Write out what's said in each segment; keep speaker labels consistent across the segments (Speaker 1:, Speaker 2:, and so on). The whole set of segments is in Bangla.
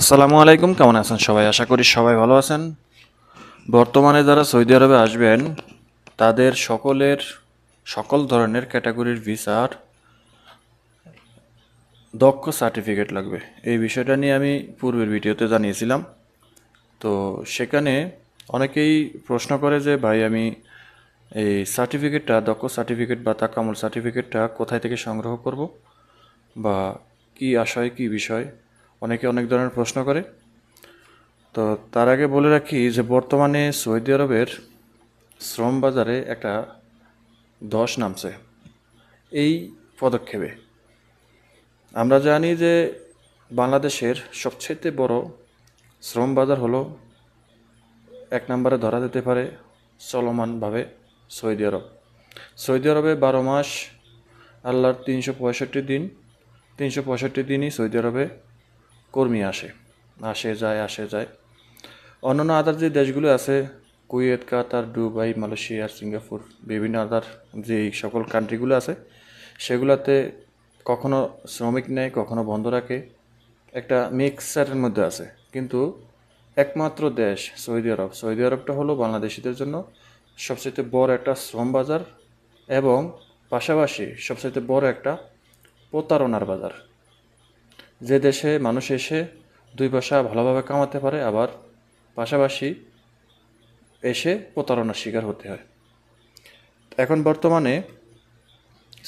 Speaker 1: আসসালামু আলাইকুম, কেমন আছেন সবাই? আশা করি সবাই ভালো আছেন। বর্তমানে যারা সৌদি আরবে আসবেন তাদের সকল ধরনের ক্যাটাগরির ভিসার দক্ষ সার্টিফিকেট লাগবে। এই বিষয়টা নিয়ে আমি পূর্বের ভিডিওতে জানিয়েছিলাম। তো সেখানে অনেকেই প্রশ্ন করে যে ভাই আমি এই দক্ষ সার্টিফিকেট বা তাকামুল সার্টিফিকেটটা কোথায় থেকে সংগ্রহ করব, বা কি আশয় কি বিষয়, অনেকে অনেক ধরনের প্রশ্ন করে। তো তার আগে বলে রাখি যে বর্তমানে সৌদি আরবের শ্রম বাজারে একটা ধস নামছে এই পদক্ষেপে। আমরা জানি যে বাংলাদেশের সবচেয়ে বড় শ্রম বাজার হলো, এক নম্বরে ধরা যেতে পারে চলমানভাবে সৌদি আরব। সৌদি আরবে 12 মাস আল্লাহর 365 দিন, 365 দিনই সৌদি আরবে কর্মী আসে যায়। অন্যান্য আদার যে দেশগুলো আছে, কুয়েত, কাতার, দুবাই, মালয়েশিয়া, সিঙ্গাপুর, বিভিন্ন আদার যে সকল কান্ট্রিগুলো আছে, সেগুলোতে কখনো শ্রমিক নেয়, কখনো বন্ধ রাখে, একটা মিক্সারের মধ্যে আছে। কিন্তু একমাত্র দেশ সৌদি আরবটা হলো বাংলাদেশিদের জন্য সবচেয়ে বড় একটা শ্রম বাজার, এবং পাশাপাশি সবচেয়ে বড় একটা প্রতারণার বাজার। যে দেশে মানুষ এসে দুই পয়সা ভালোভাবে কামাতে পারে, আবার পাশাপাশি এসে প্রতারণার শিকার হতে হয়। এখন বর্তমানে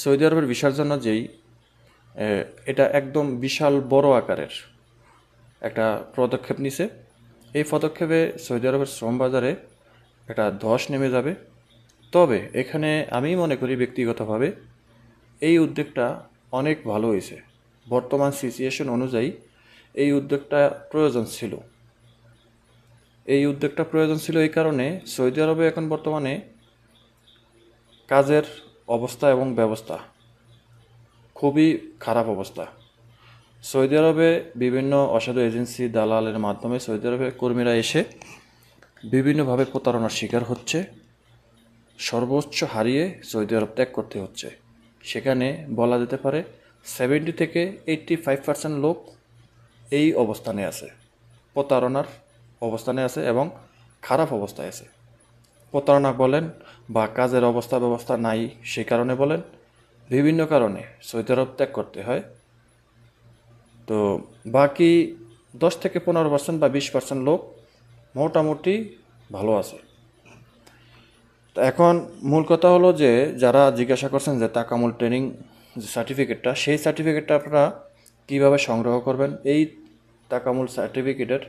Speaker 1: সৌদি আরবের ভিসার জন্য এটা একদম বিশাল বড় আকারের একটা পদক্ষেপ নিছে। এই পদক্ষেপে সৌদি আরবের শ্রম বাজারে একটা ধস নেমে যাবে। তবে এখানে আমি মনে করি ব্যক্তিগতভাবে এই উদ্যোগটা অনেক ভালো হয়েছে। বর্তমান সিচুয়েশন অনুযায়ী এই উদ্যোগটা প্রয়োজন ছিল। এই কারণে সৌদি আরবে এখন বর্তমানে কাজের অবস্থা এবং ব্যবস্থা খুবই খারাপ অবস্থা। সৌদি আরবে বিভিন্ন অসাধু এজেন্সি, দালালের মাধ্যমে সৌদি আরবে কর্মীরা এসে বিভিন্নভাবে প্রতারণার শিকার হচ্ছে, সর্বোচ্চ হারিয়ে সৌদি আরব ত্যাগ করতে হচ্ছে। সেখানে বলা যেতে পারে 70 থেকে 85% লোক এই অবস্থানে আছে, প্রতারণার অবস্থানে আছে এবং খারাপ অবস্থায় আছে। প্রতারণা বলেন বা কাজের ব্যবস্থা নাই সেই কারণে বলেন, বিভিন্ন কারণে সৌদি আরব ত্যাগ করতে হয়। তো বাকি 10 থেকে 15% বা 20% লোক মোটামুটি ভালো আছে। তো এখন মূল কথা হলো যে যারা জিজ্ঞাসা করছেন যে তাকামুল ট্রেনিং যে সার্টিফিকেটটা, সেই সার্টিফিকেটটা আপনারা কীভাবে সংগ্রহ করবেন, এই তাকামুল সার্টিফিকেটের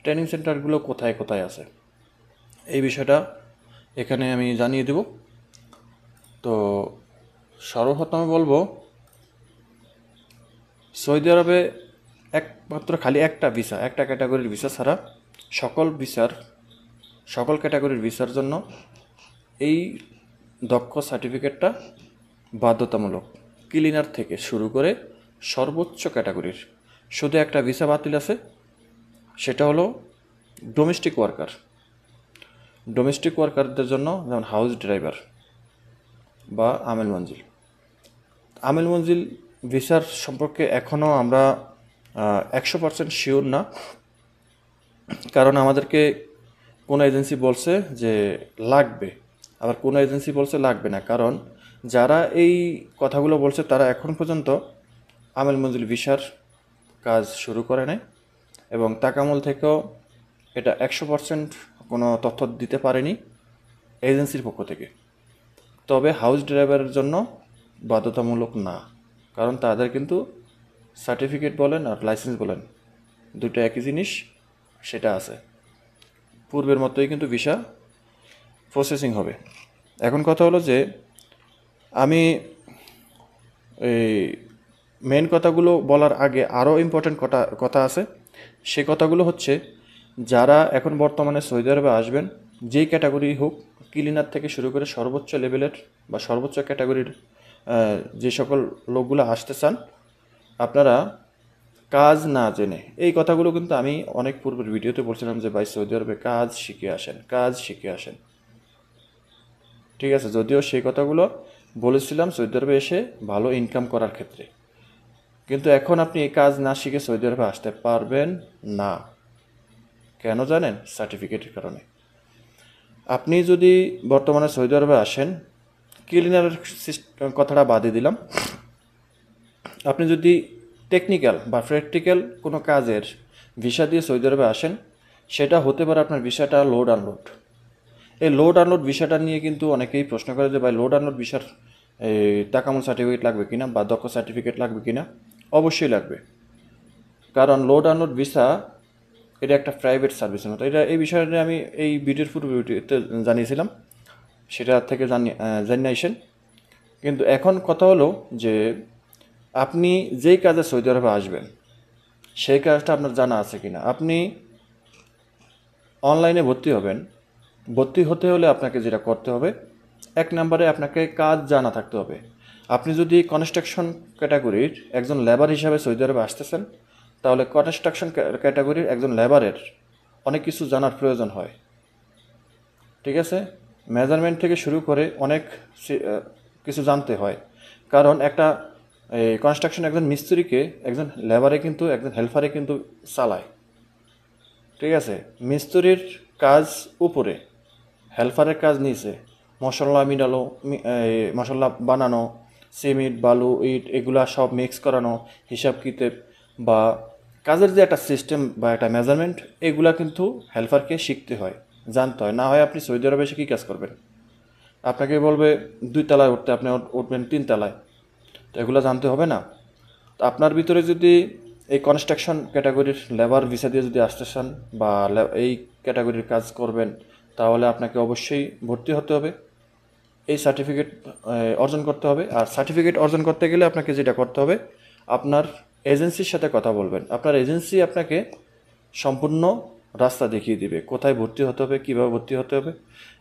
Speaker 1: ট্রেনিং সেন্টারগুলো কোথায় কোথায় আছে, এই বিষয়টা এখানে আমি জানিয়ে দেব। তো সর্বপ্রথমে বলবো, সৌদি আরবে একমাত্র খালি একটা ক্যাটাগরির ভিসা ছাড়া সকল ক্যাটাগরির ভিসার জন্য এই দক্ষ সার্টিফিকেটটা বাধ্যতামূলক। ক্লিনার থেকে শুরু করে সর্বোচ্চ ক্যাটাগরির শুধু একটা ভিসা বাতিল আছে, সেটা হলো ডোমেস্টিক ওয়ার্কারদের জন্য, যেমন হাউস ড্রাইভার বা আমেল মঞ্জিল ভিসার সম্পর্কে এখনও আমরা 100% শিওর না। কারণ আমাদেরকে কোনো এজেন্সি বলছে যে লাগবে, আবার কোনো এজেন্সি বলছে লাগবে না। কারণ যারা এই কথাগুলো বলছে তারা এখন পর্যন্ত আমেল মঞ্জিল ভিসার কাজ শুরু করে নাই, এবং তাকামুল থেকেও এটা 100% কোনো তথ্য দিতে পারেনি এজেন্সির পক্ষ থেকে। তবে হাউস ড্রাইভারের জন্য বাধ্যতামূলক না, কারণ তাদের কিন্তু সার্টিফিকেট বলেন আর লাইসেন্স বলেন দুটো একই জিনিস, সেটা আছে। পূর্বের মতোই কিন্তু ভিসা প্রসেসিং হবে। এখন কথা হলো যে আমি এই মেন কথাগুলো বলার আগে আরও ইম্পর্ট্যান্ট কথা আছে। সেই কথাগুলো হচ্ছে, যারা এখন বর্তমানে সৌদি আরবে আসবেন, যেই ক্যাটাগরি হোক, ক্লিনার থেকে শুরু করে সর্বোচ্চ লেভেলের বা সর্বোচ্চ ক্যাটাগরির যে সকল লোকগুলো আসতে চান, আপনারা কাজ না জেনে, এই কথাগুলো কিন্তু আমি অনেক পূর্বের ভিডিওতে বলছিলাম যে ভাই সৌদি আরবে কাজ শিখে আসেন। ঠিক আছে, যদিও সেই কথাগুলো বলেছিলাম সৌদি আরবে এসে ভালো ইনকাম করার ক্ষেত্রে। কিন্তু এখন আপনি এই কাজ না শিখে সৌদি আরবে আসতে পারবেন না। কেন জানেন? সার্টিফিকেটের কারণে। আপনি যদি বর্তমানে সৌদি আরবে আসেন, ক্লিনারের কথাটা বাদে দিলাম, আপনি যদি টেকনিক্যাল বা প্র্যাকটিক্যাল কোনো কাজের ভিসা দিয়ে সৌদি আরবে আসেন, সেটা হতে পারে আপনার ভিসাটা লোড আনলোড। এই লোড আনলোড ভিসাটা নিয়ে কিন্তু অনেকেই প্রশ্ন করে যে ভাই লোড আনলোড ভিসার এই তাকামুল সার্টিফিকেট লাগবে কিনা বা দক্ষ সার্টিফিকেট লাগবে কিনা। অবশ্যই লাগবে, কারণ লোড আনলোড ভিসা এটা একটা প্রাইভেট সার্ভিসের মতো। এই বিষয়ে আমি এই ভিডিওর পূর্ব ভিডিওতে জানিয়েছিলাম, সেটা থেকে জানিয়ে আসেন। কিন্তু এখন কথা হলো যে আপনি যেই কাজে সৌদি আরবে আসবেন সেই কাজটা আপনার জানা আছে কিনা। আপনি অনলাইনে ভর্তি হবেন, ভর্তি হতে হলে আপনাকে যেটা করতে হবে, 1 নম্বরে আপনাকে কাজ জানা থাকতে হবে। আপনি যদি কনস্ট্রাকশন ক্যাটাগরির একজন লেবার হিসাবে সৌদি আরবে আসতেছেন, তাহলে কনস্ট্রাকশন ক্যাটাগরির একজন লেবারের অনেক কিছু জানার প্রয়োজন হয়। ঠিক আছে, মেজারমেন্ট থেকে শুরু করে অনেক কিছু জানতে হয়, কারণ একটা কনস্ট্রাকশন একজন মিস্ত্রিকে একজন লেবারে কিন্তু একজন হেল্পারে কিন্তু চালায়। ঠিক আছে, মিস্ত্রির কাজ উপরে, হেল্পারের কাজ নিচে। মশলা মিলানো, মশলা বানানো, সিমেন্ট বালু ইট এগুলা সব মিক্স করানো, হিসাব কিতাব বা কাজের যে একটা সিস্টেম বা একটা মেজারমেন্ট, এগুলা কিন্তু হেল্পারকে শিখতে হয়, জানতে হয়। না হয় আপনি সৌদি আরবে এসে কী কাজ করবেন? আপনাকে বলবে 2 তলায় উঠতে, আপনি উঠবেন 3 তলায়। তো এগুলো জানতে হবে না? তো আপনার ভিতরে যদি এই কনস্ট্রাকশন ক্যাটাগরির লেবার ভিসা দিয়ে যদি আসতে চান বা এই ক্যাটাগরির কাজ করবেন, তাহলে আপনাকে অবশ্যই ভর্তি হতে হবে, এই সার্টিফিকেট অর্জন করতে হবে। আর সার্টিফিকেট অর্জন করতে গেলে আপনাকে যেটা করতে হবে, আপনার এজেন্সির সাথে কথা বলবেন। আপনার এজেন্সি আপনাকে সম্পূর্ণ রাস্তা দেখিয়ে দিবে, কোথায় ভর্তি হতে হবে, কীভাবে ভর্তি হতে হবে।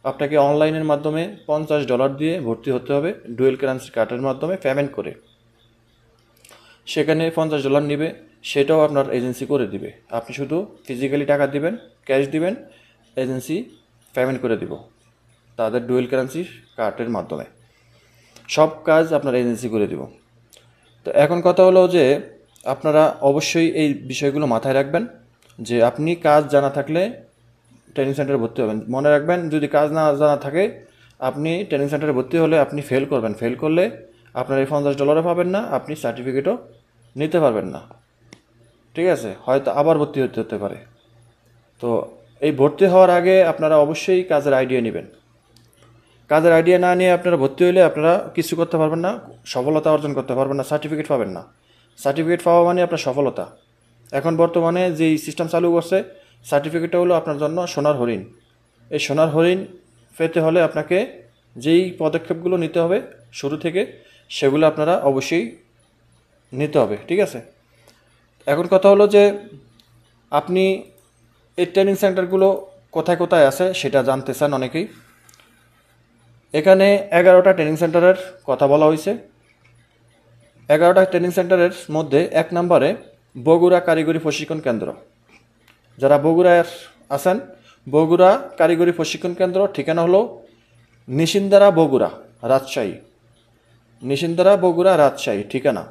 Speaker 1: আপনাকে অনলাইনের মাধ্যমে $50 দিয়ে ভর্তি হতে হবে, ডুয়েল কারেন্সি কার্ডের মাধ্যমে পেমেন্ট করে। সেখানে $50 নেবে, সেটাও আপনার এজেন্সি করে দিবে। আপনি শুধু ফিজিক্যালি টাকা দিবেন, ক্যাশ দিবেন, এজেন্সি পেমেন্ট করে দিব তাদের ডুয়েল কারেন্সি কার্ডের মাধ্যমে। সব কাজ আপনার এজেন্সি করে দিব। তো এখন কথা হলো যে আপনারা অবশ্যই এই বিষয়গুলো মাথায় রাখবেন, যে আপনি কাজ জানা থাকলে ট্রেনিং সেন্টারে ভর্তি হবেন। মনে রাখবেন, যদি কাজ না জানা থাকে, আপনি ট্রেনিং সেন্টারে ভর্তি হলে আপনি ফেল করবেন। ফেল করলে আপনার এই $50 পাবেন না, আপনি সার্টিফিকেটও নিতে পারবেন না। ঠিক আছে, হয়তো আবার ভর্তি হতে পারে। তো এই ভর্তি হওয়ার আগে আপনারা অবশ্যই কাজের আইডিয়া নেবেন। কাজের আইডিয়া না নিয়ে আপনারা ভর্তি হইলে আপনারা কিছু করতে পারবেন না, সফলতা অর্জন করতে পারবেন না, সার্টিফিকেট পাবেন না। সার্টিফিকেট পাওয়া মানে আপনার সফলতা। এখন বর্তমানে যেই সিস্টেম চালু করছে, সার্টিফিকেটটা হলো আপনার জন্য সোনার হরিণ। এই সোনার হরিণ পেতে হলে আপনাকে যেই পদক্ষেপগুলো নিতে হবে শুরু থেকে, সেগুলো আপনারা অবশ্যই নিতে হবে। ঠিক আছে, এখন কথা হলো যে আপনি এই ট্রেনিং সেন্টারগুলো কোথায় কোথায় আছে সেটা জানতে চান অনেকেই। এখানে 11টা ট্রেনিং সেন্টারের কথা বলা হয়েছে। 11টা ট্রেনিং সেন্টারের মধ্যে 1 নম্বরে বগুড়া কারিগরি প্রশিক্ষণ কেন্দ্র। যারা বগুড়ায় আছেন, বগুড়া কারিগরি প্রশিক্ষণ কেন্দ্র ঠিকানা হলো নিশিন্দারা বগুড়া, রাজশাহী। নিশিন্দারা বগুড়া, রাজশাহী ঠিকানা,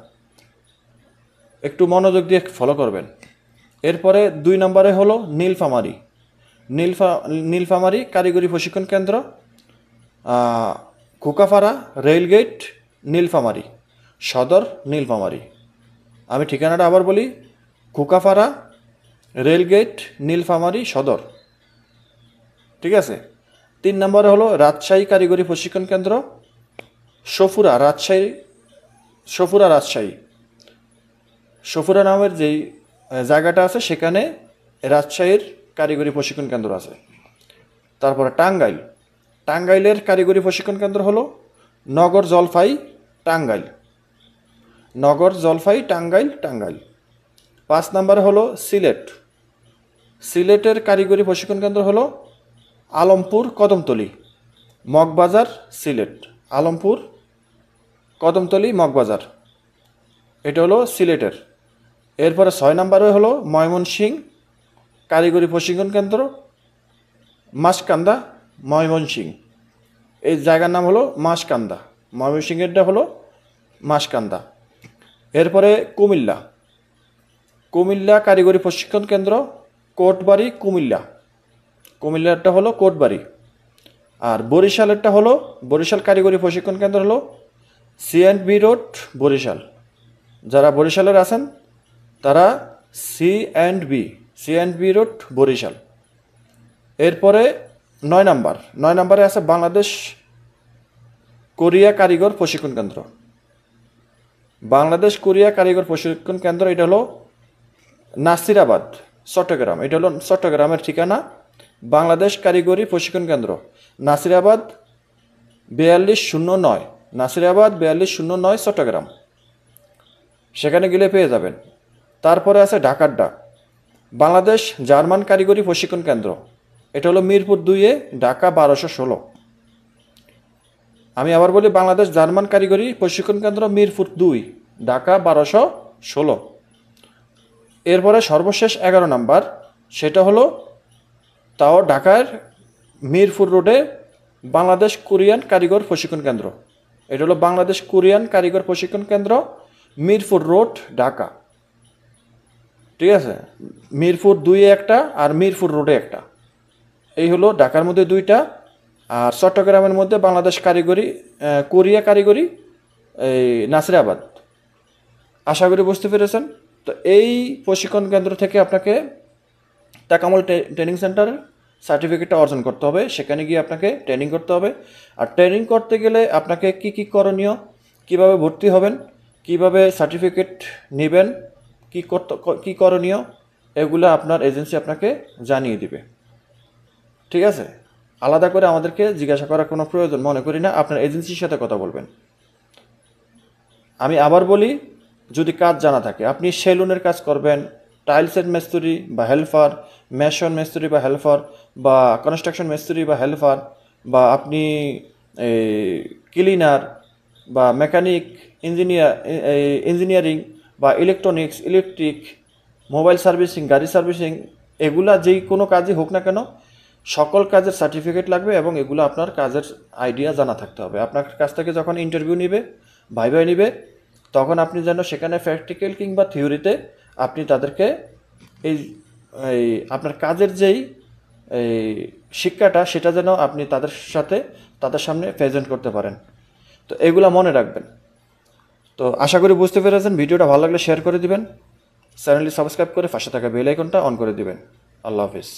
Speaker 1: একটু মনোযোগ দিয়ে ফলো করবেন। এরপরে 2 নম্বরে হলো নীলফামারী। নীলফামারী কারিগরি প্রশিক্ষণ কেন্দ্র, কুকাপাড়া রেলগেট, নীলফামারী সদর, নীলফামারী। আমি ঠিকানাটা আবার বলি, কুকাপাড়া রেলগেট, নীলফামারী সদর। ঠিক আছে। 3 নম্বরে হলো রাজশাহী কারিগরি প্রশিক্ষণ কেন্দ্র, সফুরা, রাজশাহী। সফুরা নামের যেই জায়গাটা আছে, সেখানে রাজশাহীর কারিগরি প্রশিক্ষণ কেন্দ্র আছে। তারপরে টাঙ্গাইলের কারিগরি প্রশিক্ষণ কেন্দ্র হলো নগর জলপাই, টাঙ্গাইল। 5 নম্বরে হলো সিলেটের কারিগরি প্রশিক্ষণ কেন্দ্র হলো আলমপুর কদমতলী, মগবাজার, সিলেট। আলমপুর কদমতলী, মগবাজার, এটা হলো সিলেটের। এরপরে 6 নম্বরে হলো ময়মনসিংহ কারিগরি প্রশিক্ষণ কেন্দ্র, মাসকান্দা, ময়মনসিংহ। এই জায়গার নাম হলো মাসকান্দা, ময়মনসিংহেরটা হলো মাসকান্দা। এরপরে কুমিল্লা, কুমিল্লা কারিগরি প্রশিক্ষণ কেন্দ্র কোটবাড়ি কুমিল্লা, কুমিল্লারটা হলো কোটবাড়ি। আর বরিশালেরটা হলো বরিশাল কারিগরি প্রশিক্ষণ কেন্দ্র হলো C&B রোড বরিশাল। যারা বরিশালের আছেন তারা C&B রোড বরিশাল। এরপরে 9 নম্বরে আছে বাংলাদেশ কোরিয়া কারিগর প্রশিক্ষণ কেন্দ্র। বাংলাদেশ কোরিয়া কারিগর প্রশিক্ষণ কেন্দ্র এটা হলো নাসিরাবাদ চট্টগ্রাম। এটা হলো চট্টগ্রামের ঠিকানা, বাংলাদেশ কারিগরি প্রশিক্ষণ কেন্দ্র নাসিরাবাদ 4209, নাসিরাবাদ 4209 চট্টগ্রাম। সেখানে গেলে পেয়ে যাবেন। তারপরে আছে ঢাকারডা বাংলাদেশ জার্মান কারিগরি প্রশিক্ষণ কেন্দ্র, এটা হলো মিরপুর 2-এ, ঢাকা 1216। আমি আবার বলি, বাংলাদেশ জার্মান কারিগরি প্রশিক্ষণ কেন্দ্র মিরপুর 2, ঢাকা 1216। এরপরে সর্বশেষ 11 নম্বর, সেটা হলো তাও ঢাকার মিরপুর রোডে বাংলাদেশ কোরিয়ান কারিগর প্রশিক্ষণ কেন্দ্র। এটা হলো বাংলাদেশ কোরিয়ান কারিগর প্রশিক্ষণ কেন্দ্র মিরপুর রোড ঢাকা। ঠিক আছে, মিরপুর 2-এ একটা আর মিরপুর রোডে একটা। এই হলো ঢাকার মধ্যে 2টা, আর চট্টগ্রামের মধ্যে বাংলাদেশ কোরিয়া কারিগরি এই নাসিরাবাদ। আশা করি বুঝতে পেরেছেন। তো এই প্রশিক্ষণ কেন্দ্র থেকে আপনাকে তাকামল ট্রেনিং সেন্টারের সার্টিফিকেটটা অর্জন করতে হবে। সেখানে গিয়ে আপনাকে ট্রেনিং করতে হবে। আর ট্রেনিং করতে গেলে আপনাকে কি কি করণীয়, কিভাবে ভর্তি হবেন, কিভাবে সার্টিফিকেট নেবেন, কি করণীয়, এগুলো আপনার এজেন্সি আপনাকে জানিয়ে দিবে। ঠিক আছে, আলাদা করে আমাদেরকে জিজ্ঞাসা করার কোনো প্রয়োজন মনে করি না। আপনার এজেন্সির সাথে কথা বলবেন। আমি আবার বলি, যদি কাজ জানা থাকে, আপনি সেলুনের কাজ করবেন, টাইলসের মিস্ত্রি বা হেল্পার, মেশন মিস্ত্রি বা হেল্পার, বা কনস্ট্রাকশন মিস্ত্রি বা হেল্পার, বা আপনি ক্লিনার বা মেকানিক, ইঞ্জিনিয়ারিং বা ইলেকট্রনিক্স, ইলেকট্রিক, মোবাইল সার্ভিসিং, গাড়ি সার্ভিসিং, এগুলা যেই কোনো কাজই হোক না কেন, সকল কাজের সার্টিফিকেট লাগবে এবং এগুলো আপনার কাজের আইডিয়া জানা থাকতে হবে। আপনার কাছ থেকে যখন ইন্টারভিউ নিবে, ভাইভাই নিবে, তখন আপনি যেন সেখানে প্র্যাকটিক্যাল কিংবা থিওরিতে আপনি তাদেরকে এই আপনার কাজের যেই শিক্ষাটা, সেটা যেন আপনি তাদের সামনে প্রেজেন্ট করতে পারেন। তো এগুলা মনে রাখবেন। তো আশা করি বুঝতে পেরেছেন। ভিডিওটা ভালো লাগলে শেয়ার করে দিবেন, চ্যানেলটি সাবস্ক্রাইব করে পাশে থাকা বেল আইকনটা অন করে দিবেন। আল্লাহ হাফিজ।